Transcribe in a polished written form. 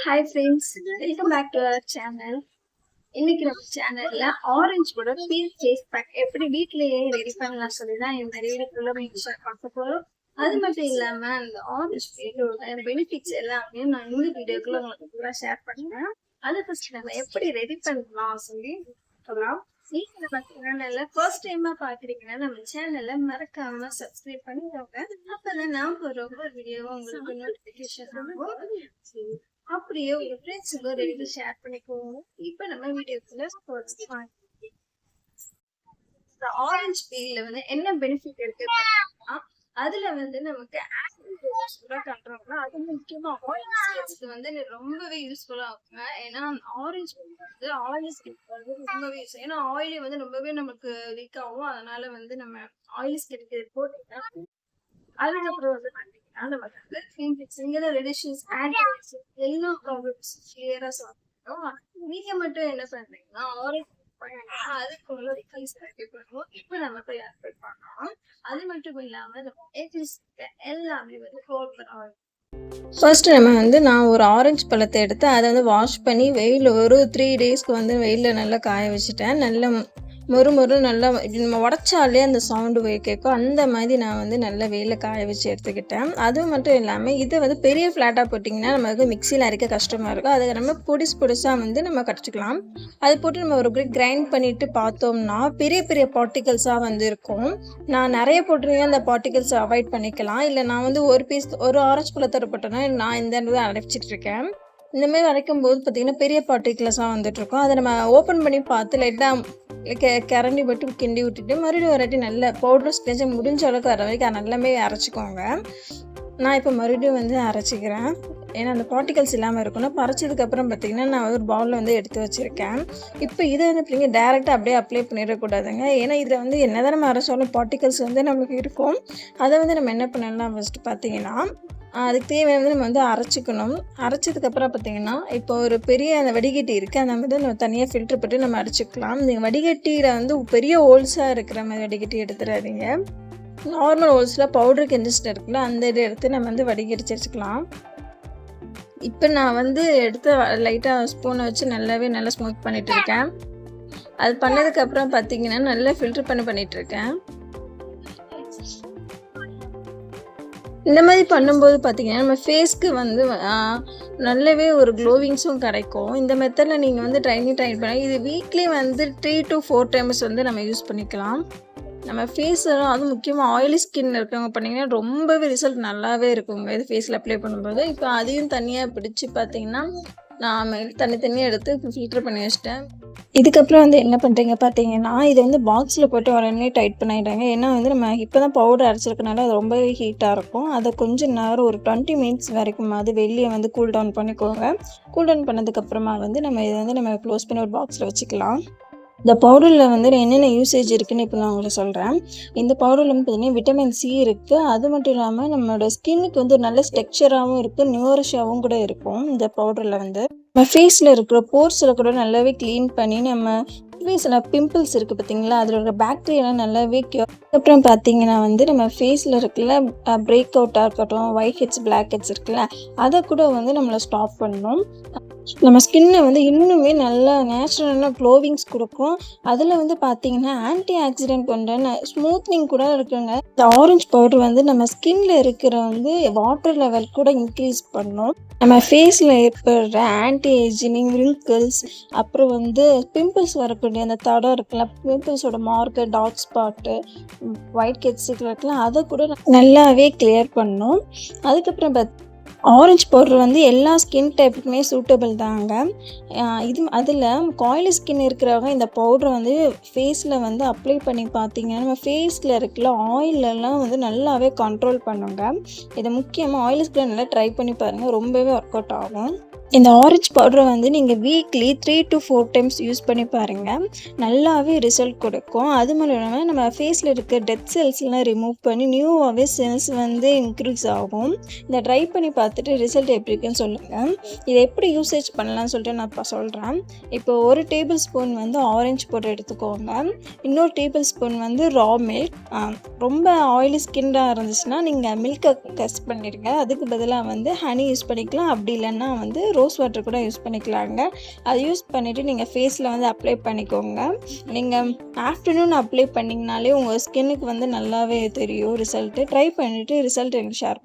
Hi friends, welcome back to our channel. இன்னைக்கு நம்ம சேனல்ல ஆரஞ்சு கூட பீல் ஃபேஸ் பேக் எப்படி வீட்லயே ரெடி பண்ணலாம் சொல்லி தான் இந்த வீடியோக்குள்ள ஷேர் பார்க்க போறோம். அது மட்டும் இல்லாம அந்த ஆரஞ்சு பீலோட பெனிஃபிட்ஸ் எல்லாமே நான் இந்த வீடியோக்குள்ள உங்களுக்கு கூட ஷேர் பண்ணுவேன். அதை ஃபர்ஸ்ட் நம்ம எப்படி ரெடி பண்ணலாம் சொல்லி சொல்லலாம். நீங்க நம்ம சேனல்ல ஃபர்ஸ்ட் டைமா பாக்குறீங்கன்னா நம்ம சேனல்ல மறக்காம சப்ஸ்கிரைப் பண்ணிக்கோங்க. அப்பதான் நான் ஒரு வீடியோவும் உங்களுக்கு நோட்டிபிகேஷன் ஆகும். அப்படியே உங்க ஃப்ரெண்ட்ஸுக்கு ரெடி ஷேர் பண்ணிக்கோங்க. இப்போ நம்ம வீடியோக்குள்ள போகலாம். ஆரஞ்சு பீல்ல வந்து என்ன பெனிஃபிட் இருக்கு அதுல வந்து நமக்கு கண்ட்ரோல்னா அது முக்கியமா ஆயில் ஸ்கின்ஸ்க்கு வந்து ரொம்பவே யூஸ்ஃபுல்லா இருக்குங்க. ஏன்னா ஆரஞ்சு வந்து ஆயில் ஸ்கின்க்கு வந்து ரொம்பவே யூஸ். ஏன்னா ஆயிலி வந்து ரொம்பவே நமக்கு வீக் ஆகும். அதனால வந்து நம்ம ஆயில் ஸ்கின்க்கு போட்டீங்கன்னா அதுக்கப்புறம் வந்து பாத்தீங்கன்னா நமக்கு வந்து ரெடிஷன்ஸ் எல்லா ப்ராப்ளம்ஸ் கிளியரா சாப்பிட்டோம். நீங்க மட்டும் என்ன பண்றீங்கன்னா ஆரஞ்சு அதுக்குள்ள ரிக்வைஸ் பண்ணுவோம். இப்போ நம்ம போய் ஆட் பண்ணோம். அது மட்டும் இல்லாம எல்லாமே வந்து ஹோல்ட் பண்ணுவோம். ஃபர்ஸ்ட் நம்ம வந்து நான் ஒரு ஆரஞ்சு பழத்தை எடுத்து அதை வந்து வாஷ் பண்ணி வெயில் ஒரு 3 டேஸ்க்கு வந்து வெயிலில் நல்லா காய வச்சுட்டேன். நல்லா மொறு நல்லா நம்ம உடச்சாலே அந்த சவுண்டு கேட்கும். அந்த மாதிரி நான் வந்து நல்லா வெயிலில் காய வச்சு எடுத்துக்கிட்டேன். அது மட்டும் இல்லாமல் இதை வந்து பெரிய ஃப்ளாட்டாக போட்டிங்கன்னா நமக்கு மிக்சியில் அரைக்க கஷ்டமாக இருக்கும். அதை நம்ம பொடிசாக வந்து நம்ம கடிச்சிக்கலாம். அது போட்டு நம்ம ஒரு கிரைண்ட் பண்ணிவிட்டு பார்த்தோம்னா பெரிய பெரிய பார்ட்டிகல்ஸாக வந்து இருக்கும். நான் நிறைய போட்டிருக்கேன், அந்த பார்ட்டிகல்ஸை அவாய்ட் பண்ணிக்கலாம். இல்லை நான் வந்து ஒரு ஆரஞ்சு பழத்தை போட்டேன்னா நான் இந்த அளவு அரைச்சிட்டு இருக்கேன். இந்த மாதிரி அரைக்கும் போது பார்த்தீங்கன்னா பெரிய பார்ட்டிகல்ஸாக வந்துட்டு இருக்கும். அதை நம்ம ஓப்பன் பண்ணி பார்த்து லைட்டாக கரண்டி மட்டும் கிண்டி விட்டுட்டு மறுபடியும் ஒரு வாட்டி நல்ல பவுடர் ஸ்டேஜ் முடிஞ்ச அளவுக்கு வர வரைக்கும் நல்லாமே அரைச்சிக்கோங்க. நான் இப்போ மறுபடியும் வந்து அரைச்சிக்கிறேன். ஏன்னா அந்த பார்ட்டிகல்ஸ் இல்லாமல் இருக்கணும். இப்போ அரைச்சதுக்கப்புறம் பார்த்திங்கன்னா நான் ஒரு பவுலில் வந்து எடுத்து வச்சுருக்கேன். இப்போ இதை வந்து பிள்ளைங்க டேரெக்டாக அப்படியே அப்ளை பண்ணிடக்கூடாதுங்க. ஏன்னா இதில் வந்து என்ன தான் நம்ம அரைச்சாலும் பார்ட்டிகல்ஸ் வந்து நமக்கு இருக்கும். அதை வந்து நம்ம என்ன பண்ணலாம் ஃபஸ்ட்டு பார்த்திங்கன்னா அதுக்கு தேவையானது நம்ம வந்து அரைச்சிக்கணும். அரைச்சதுக்கப்புறம் பார்த்திங்கன்னா இப்போ ஒரு பெரிய அந்த வடிகட்டி இருக்குது, அதை வந்து நம்ம தனியாக ஃபில்ட்ரு போட்டு நம்ம அரைச்சிக்கலாம். இந்த வடிகட்டியில் வந்து பெரிய ஹோல்ஸாக இருக்கிற மாதிரி வடிகட்டி எடுத்துடாதீங்க. நார்மல் ஹோல்ஸில் பவுடர் கெஞ்சிஸ்ட் இருக்குல்ல அந்த இதை எடுத்து நம்ம வந்து வடிகட்டி வச்சுக்கலாம். இப்போ நான் வந்து எடுத்து லைட்டாக ஸ்பூனை வச்சு நல்லா ஸ்மூத் பண்ணிகிட்டு இருக்கேன். அது பண்ணதுக்கப்புறம் பார்த்திங்கன்னா நல்லா ஃபில்ட்ரு பண்ணிகிட்ருக்கேன். இந்த மாதிரி பண்ணும்போது பார்த்திங்கன்னா நம்ம ஃபேஸ்க்கு வந்து நல்லாவே ஒரு க்ளோவிங்ஸும் கிடைக்கும். இந்த மெத்தடில் நீங்கள் வந்து ட்ரை பண்ணி இது வீக்லி வந்து 3 to 4 டைம்ஸ் வந்து நம்ம யூஸ் பண்ணிக்கலாம். நம்ம ஃபேஸ் அதுவும் முக்கியமாக ஆயிலி ஸ்கின் இருக்கவங்க பண்ணிங்கன்னா ரொம்பவே ரிசல்ட் நல்லாவே இருக்குங்க இது ஃபேஸில் அப்ளை பண்ணும்போது. இப்போ அதையும் தனியாக பிடிச்சி பார்த்திங்கன்னா நான் தனித்தனியாக எடுத்து ஃபில்டர் பண்ணி வச்சிட்டேன். இதுக்கப்புறம் வந்து என்ன பண்ணுறீங்க பார்த்தீங்கன்னா இதை வந்து பாக்ஸில் போட்டு உடனே டைட் பண்ணிடுறாங்க. ஏன்னா வந்து நம்ம இப்போ தான் பவுடர் அரைச்சிருக்கனால அது ரொம்பவே ஹீட்டாக இருக்கும். அதை கொஞ்சம் நேரம் ஒரு 20 மினிட்ஸ் வரைக்கும் அது வெளியே வந்து கூல் டவுன் பண்ணிக்கோங்க. கூல் டவுன் பண்ணதுக்கப்புறமா வந்து நம்ம இதை வந்து நம்ம க்ளோஸ் பண்ணி ஒரு பாக்ஸில் வச்சுக்கலாம். இந்த பவுடரில் வந்து என்னென்ன யூசேஜ் இருக்குதுன்னு இப்போ நான் உங்களுக்கு சொல்கிறேன். இந்த பவுடரில் வந்து பார்த்திங்கன்னா விட்டமின் சி இருக்குது. அது மட்டும் இல்லாமல் நம்மளோட ஸ்கின்னுக்கு வந்து ஒரு நல்ல ஸ்ட்ரக்சராகவும் இருக்குது, நியூரிஷாகவும் கூட இருக்கும். இந்த பவுடரில் வந்து நம்ம ஃபேஸில் இருக்கிற போர்ஸில் கூட நல்லாவே க்ளீன் பண்ணி நம்ம ஃபேஸில் பிம்பிள்ஸ் இருக்குது பார்த்திங்களா, அதில் இருக்கிற பாக்டீரியெல்லாம் நல்லாவே அதுக்கப்புறம் பார்த்திங்கன்னா வந்து நம்ம ஃபேஸில் இருக்குல்ல பிரேக் அவுட்டாக இருக்கட்டும், ஒயிட் ஹெட்ஸ் பிளாக் ஹெட்ஸ் இருக்குல்ல அதை கூட வந்து நம்மளை ஸ்டாப் பண்ணணும். நம்ம ஸ்கின்னை வந்து இன்னுமே நல்லா நேச்சுரலான க்ளோவிங்ஸ் கொடுக்கும். அதில் வந்து பார்த்திங்கன்னா ஆன்டி ஆக்சிடென்ட் கொண்ட ஸ்மூத்னிங் கூட இருக்குங்க. இந்த ஆரஞ்சு பவுடர் வந்து நம்ம ஸ்கின்ல இருக்கிற வந்து வாட்டர் லெவல் கூட இன்க்ரீஸ் பண்ணும். நம்ம ஃபேஸில் ஏற்படுற ஆன்டி ஏஜிங், ரிங்கிள்ஸ், அப்புறம் வந்து பிம்பிள்ஸ் வரக்கூடிய அந்த தடம் இருக்குல்ல, பிம்பிள்ஸோட மார்க்கு, டார்க் ஸ்பாட்டு, ஒயிட் ஹெட்ஸுக்கு இருக்கலாம், அதை கூட நல்லாவே கிளியர் பண்ணும். அதுக்கப்புறம் ஆரஞ்சு பவுடர் வந்து எல்லா ஸ்கின் டைப்புக்குமே சூட்டபிள் தாங்க. அதில் ஆயிலி ஸ்கின் இருக்கிறவங்க இந்த பவுடரை வந்து ஃபேஸில் வந்து அப்ளை பண்ணி பார்த்திங்கன்னா நம்ம ஃபேஸில் இருக்கிற ஆயிலெல்லாம் வந்து நல்லாவே கண்ட்ரோல் பண்ணுங்க. இதை முக்கியமாக ஆயிலி ஸ்கின் நல்லா ட்ரை பண்ணி பாருங்கள், ரொம்பவே ஒர்க் அவுட் ஆகும். இந்த ஆரஞ்சு பவுடரை வந்து நீங்கள் வீக்லி 3 to 4 டைம்ஸ் யூஸ் பண்ணி பாருங்கள், நல்லாவே ரிசல்ட் கொடுக்கும். அது மட்டும் இல்லாமல் நம்ம ஃபேஸில் இருக்க டெட் செல்ஸ்லாம் ரிமூவ் பண்ணி நியூவாகவே செல்ஸ் வந்து இன்க்ரீஸ் ஆகும். இதை ட்ரை பண்ணி பார்த்துட்டு ரிசல்ட் எப்படி இருக்குன்னு சொல்லுங்கள். இதை எப்படி யூசேஜ் பண்ணலான்னு சொல்லிட்டு நான் இப்போ சொல்கிறேன். இப்போ 1 டேபிள் ஸ்பூன் வந்து ஆரஞ்சு பவுடர் எடுத்துக்கோங்க. இன்னொரு டேபிள் ஸ்பூன் வந்து ரா மில்க். ரொம்ப ஆயிலி ஸ்கின்னாக இருந்துச்சுன்னா நீங்கள் மில்கை கஸ் பண்ணிடுங்க. அதுக்கு பதிலாக வந்து ஹனி யூஸ் பண்ணிக்கலாம். அப்படி இல்லைன்னா வந்து ரோஸ் வாட்டர் கூட யூஸ் பண்ணிக்கலாங்க. அதை யூஸ் பண்ணிவிட்டு நீங்கள் ஃபேஸில் வந்து அப்ளை பண்ணிக்கோங்க. நீங்கள் ஆஃப்டர்நூன் அப்ளை பண்ணிங்கனாலே உங்கள் ஸ்கின்னுக்கு வந்து நல்லாவே தெரியும் ரிசல்ட்டு. ட்ரை பண்ணிவிட்டு ரிசல்ட் எனக்கு ஷேர்